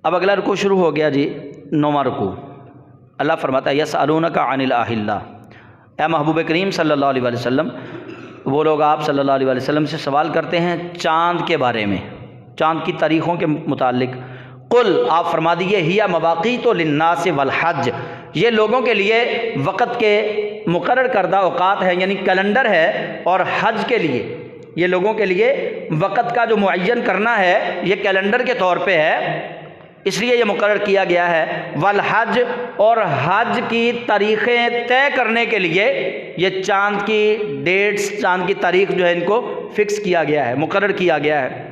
अब अगला रुकू शुरू हो गया जी, 9वां रुकू। अल्लाह फरमाता है यसअलूनका अनिल अहिल्ला, ए महबूब करीम सल्लल्लाहु अलैहि वसल्लम, वो लोग आप सल्लल्लाहु अलैहि वसल्लम से सवाल करते हैं चाँद के बारे में, चाँद की तारीख़ों के मुतालिक। कुल, आप फरमा दीजिए, हिया मवाक़ीतु लिन्नास वल हज, ये लोगों के लिए वक़्त के मुकर्रर करदा औक़ात है, यानी कैलेंडर है, और हज के लिए, ये लोगों के लिए वक़्त का जो मुअय्यन करना है ये कैलेंडर के तौर पे है, इसलिए ये मुकर्रर किया गया है। वल हज, और हज की तारीख़ें तय करने के लिए ये चाँद की डेट्स, चाँद की तारीख़ जो है इनको फ़िक्स किया गया है, मुकर्रर किया गया है।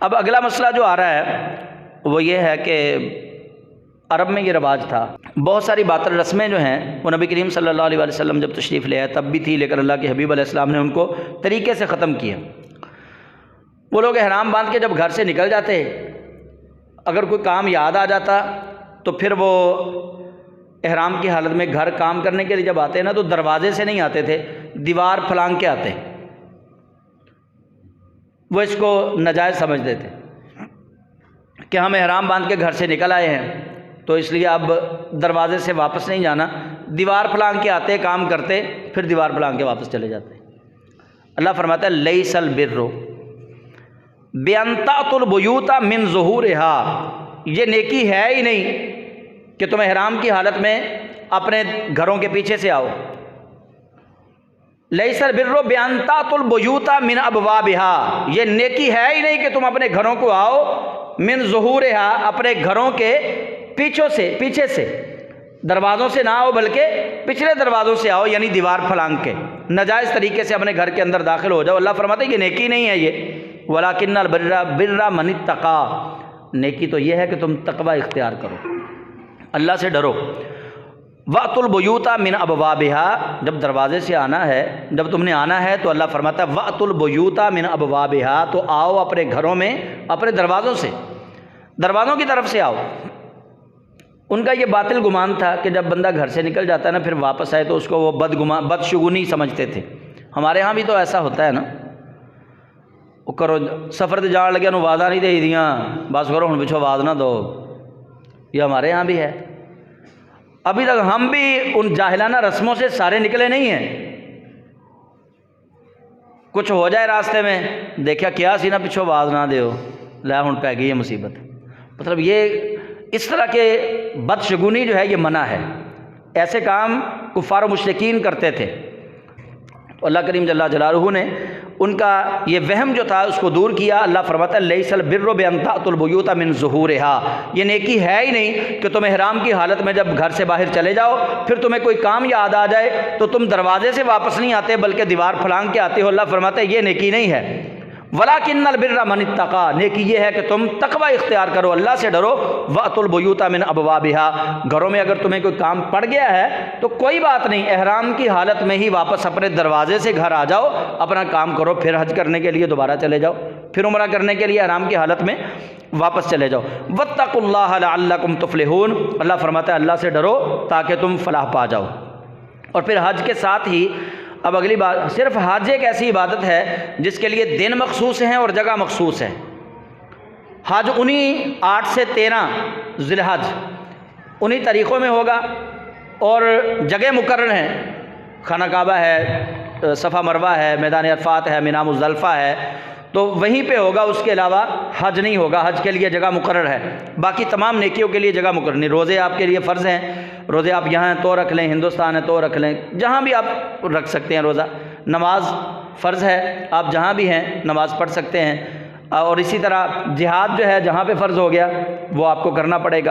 अब अगला मसला जो आ रहा है वो ये है कि अरब में ये रवाज था, बहुत सारी बातें रस्में जो हैं वो नबी करीम सल्लल्लाहु अलैहि वसल्लम जब तशरीफ़ ले आए तब भी थी, लेकिन अल्लाह के हबीब अलैहिस्सलाम ने उनको तरीक़े से ख़त्म किया। वो लोग एहराम बांध के जब घर से निकल जाते, अगर कोई काम याद आ जाता तो फिर वो एहराम की हालत में घर काम करने के लिए जब आते ना तो दरवाजे से नहीं आते थे, दीवार फलांग के आते। वो इसको नाजायज़ समझते थे कि हम एहराम बांध के घर से निकल आए हैं तो इसलिए अब दरवाजे से वापस नहीं जाना, दीवार फलांग के आते, काम करते, फिर दीवार फलांग के वापस चले जाते। अल्लाह फरमाता है लैसल बिर्रु बिअन्तातुल बुयूता मिन ज़ुहूरिहा, ये नेकी है ही नहीं कि तुम एहराम की हालत में अपने घरों के पीछे से आओ। लैसल बिर्रु बिअन्तातुल बुयूता मिन अबवाबिहा, ये नेकी है ही नहीं कि तुम अपने घरों को आओ, मिन ज़ुहूरिहा, अपने घरों के पीछे से, दरवाज़ों से ना आओ बल्कि पिछले दरवाज़ों से आओ, यानी दीवार फलांग के नाजायज़ तरीके से अपने घर के अंदर दाखिल हो जाओ। अल्लाह फरमाते हैं ये नेकी नहीं है, ये वलाकिन्नल बिर्रा मनित्तका, नेकी तो ये है कि तुम तकवा इख्तियार करो, अल्लाह से डरो। वअतुल बुयूता मिन अबवाबिहा, जब दरवाजे से आना है, जब तुमने आना है तो अल्लाह फरमाता है वअतुल बुयूता मिन अबवाबिहा, तो आओ अपने घरों में अपने दरवाज़ों से, दरवाज़ों की तरफ से आओ। उनका ये बातिल गुमान था कि जब बंदा घर से निकल जाता है ना फिर वापस आए तो उसको वो बदशगुनी समझते थे। हमारे यहाँ भी तो ऐसा होता है ना, वो करो सफ़र से जान लगे आवाज़ा नहीं दे दियाँ, बस करो हम पिछो आवाज़ ना दो, ये हमारे यहाँ भी है। अभी तक हम भी उन जाहिलाना रस्मों से सारे निकले नहीं हैं। कुछ हो जाए रास्ते में, देखा क्या सी ना पिछो आवाज़ ना दो, लै हुण पै गई है मुसीबत। मतलब ये इस तरह के बदशगुनी जो है ये मना है, ऐसे काम कुफ़ार और मुशरिकीन करते थे। तो अल्लाह करीम जल्ला जलालुहु ने उनका ये वहम जो था उसको दूर किया। अल्लाह फरमाता है लैसल बिर्रु बिअन्तातुल बुयूता मिन ज़ुहूरिहा, ये नेकी है ही नहीं कि तुम एहराम की हालत में जब घर से बाहर चले जाओ फिर तुम्हें कोई काम याद आ जाए तो तुम दरवाजे से वापस नहीं आते बल्कि दीवार फलांग के आते हो। अल्लाह फरमाता है ये नेकी नहीं है। वलाकिन्नल बिर्रा मनित्तका, नेकी ये है कि तुम तकवा इख्तियार करो, अल्लाह से डरो। वअतुल बुयूता मिन अबवाबिहा, घरों में अगर तुम्हें कोई काम पड़ गया है तो कोई बात नहीं, एहराम की हालत में ही वापस अपने दरवाजे से घर आ जाओ, अपना काम करो, फिर हज करने के लिए दोबारा चले जाओ, फिर उम्रा करने के लिए एहराम की हालत में वापस चले जाओ। वत्तकुल्लाह लअल्लकुम तुफ्लिहून, अल्लाह फरमाता है अल्लाह से डरो ताकि तुम फलाह पा जाओ। और फिर हज के साथ ही अब अगली बात, सिर्फ हज एक ऐसी इबादत है जिसके लिए दिन मखसूस हैं और जगह मखसूस है। हज उन्हीं 8 से 13 ज़िलहज उन्हीं तरीक़ों में होगा और जगह मुकर्रर हैं, खाना काबा है, सफ़ा मरवा है, मैदान अरफात है, मिना मुज़दलिफ़ा है, तो वहीं पे होगा, उसके अलावा हज नहीं होगा। हज के लिए जगह मुकर्रर है, बाकी तमाम नेकियों के लिए जगह मुकर्रर नहीं। रोज़े आपके लिए फ़र्ज़ हैं, रोज़े आप यहाँ हैं तो रख लें, हिंदुस्तान है तो रख लें, जहाँ भी आप रख सकते हैं रोज़ा। नमाज फ़र्ज़ है, आप जहाँ भी हैं नमाज़ पढ़ सकते हैं। और इसी तरह जिहाद जो है जहाँ पे फ़र्ज़ हो गया वो आपको करना पड़ेगा।